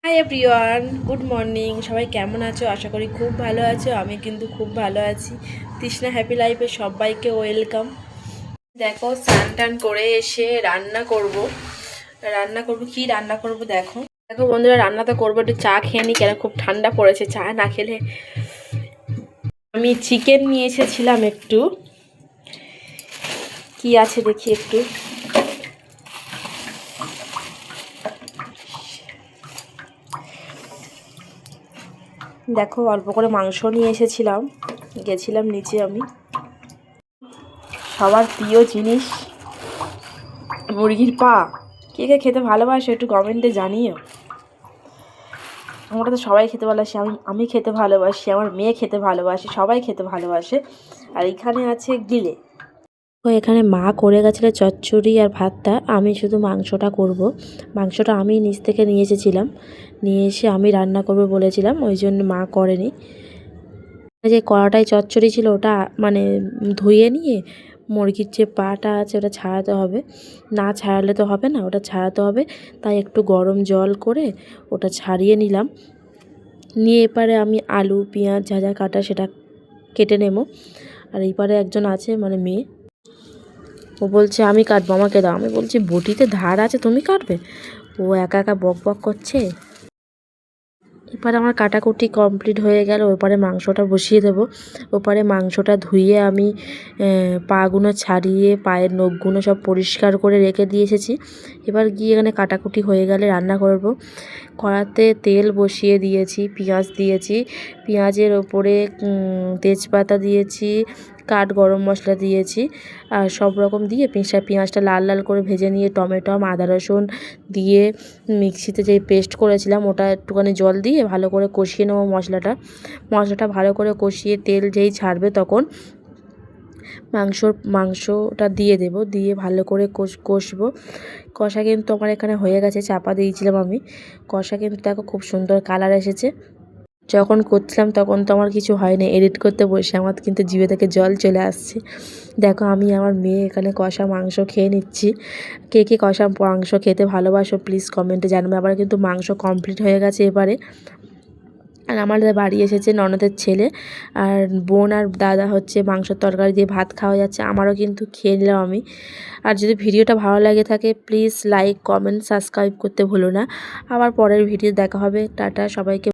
Hi everyone, good morning. সবাই কেমন আছো? আশা করি খুব ভালো আছো। আমি কিন্তু খুব ভালো আছি। তৃষ্ণা হ্যাপি লাইফে সবাইকে ওয়েলকাম। দেখো, স্নান টান করে এসে রান্না করব কি রান্না করব দেখো দেখো বন্ধুরা, রান্না তো করবো, একটু চা খেয়ে নি, কেন খুব ঠান্ডা পড়েছে, চা না খেলে। আমি চিকেন নিয়ে এসেছিলাম একটু, কি আছে দেখি একটু। দেখো, অল্প করে মাংস নিয়ে এসেছিলাম, গেছিলাম নিচে আমি। সবার প্রিয় জিনিস মুরগির পা। কে কে খেতে ভালোবাসে একটু কমেন্টে জানিও। আমরা তো সবাই খেতে ভালোবাসি, আমি খেতে ভালোবাসি, আমার মেয়ে খেতে ভালোবাসে, সবাই খেতে ভালোবাসে। আর এখানে আছে গিলে। ও এখানে মা করে গেছিলো চচ্চড়ি আর ভাতটা, আমি শুধু মাংসটা করব। মাংসটা আমি নিচ থেকে নিয়ে এসেছিলাম, নিয়ে এসে আমি রান্না করবো বলেছিলাম, ওই জন্য মা করেনি। যে কড়াটায় চচ্চড়ি ছিল ওটা মানে ধুয়ে নিয়ে মুরগির যে পাটা আছে ওটা ছাড়াতে হবে, না ছাড়ালে তো হবে না, ওটা ছাড়াতে হবে। তাই একটু গরম জল করে ওটা ছাড়িয়ে নিলাম, নিয়ে এপারে আমি আলু পেঁয়াজ যা যা কাটা সেটা কেটে নেব। আর এইপারে একজন আছে মানে মেয়ে, ও বলছে আমি কাটবো, আমাকে দাও। আমি বলছি বটিতে ধার আছে, তুমি কাটবে। ও একা একা বক বক করছে। এবারে আমার কাটাকুটি কমপ্লিট হয়ে গেল, ওপারে মাংসটা বসিয়ে দেবো। ওপারে মাংসটা ধুয়ে আমি পাগুলো ছাড়িয়ে পায়ের নখগুলো সব পরিষ্কার করে রেখে দিয়ে এসেছি। এবার গিয়ে এখানে কাটাকুটি হয়ে গেলে রান্না করব। কড়াতে তেল বসিয়ে দিয়েছি, পেঁয়াজ দিয়েছি, পেঁয়াজের ওপরে তেজপাতা দিয়েছি, কাঠ গরম মশলা দিয়েছি, আর সব রকম দিয়ে পেঁয়াজটা লাল লাল করে ভেজে নিয়ে টমেটো আদা রসুন দিয়ে মিক্সিতে যেই পেস্ট করেছিলাম ওটা একটুখানি জল দিয়ে ভালো করে কষিয়ে নেবো। মশলাটা ভালো করে কষিয়ে তেল যেই ছাড়বে তখন মাংসটা দিয়ে দেব, দিয়ে ভালো করে কষবো। কষা কিন্তু আমার এখানে হয়ে গেছে, চাপা দিয়েছিলাম আমি। কষা কিন্তু দেখো খুব সুন্দর কালার এসেছে। যখন করছিলাম তখন তো আমার কিছু হয়নি, এডিট করতে বসে আমার কিন্তু জিভে থেকে জল চলে আসছে। দেখো আমি আমার মেয়ে এখানে কষা মাংস খেয়ে নিচ্ছি। কে কে কষা মাংস খেতে ভালোবাসো প্লিজ কমেন্টে জানাবে। আবার কিন্তু মাংস কমপ্লিট হয়ে গেছে এবারে। আর আমাদের বাড়ি এসেছে ননদের ছেলে, আর বোন আর দাদা হচ্ছে মাংসের তরকারি দিয়ে ভাত খাওয়া যাচ্ছে, আমারও কিন্তু খেয়ে নিলাম আমি। আর যদি ভিডিওটা ভালো লাগে থাকে প্লিজ লাইক কমেন্ট সাবস্ক্রাইব করতে ভুলো না। আবার পরের ভিডিও দেখা হবে। টাটা সবাইকে।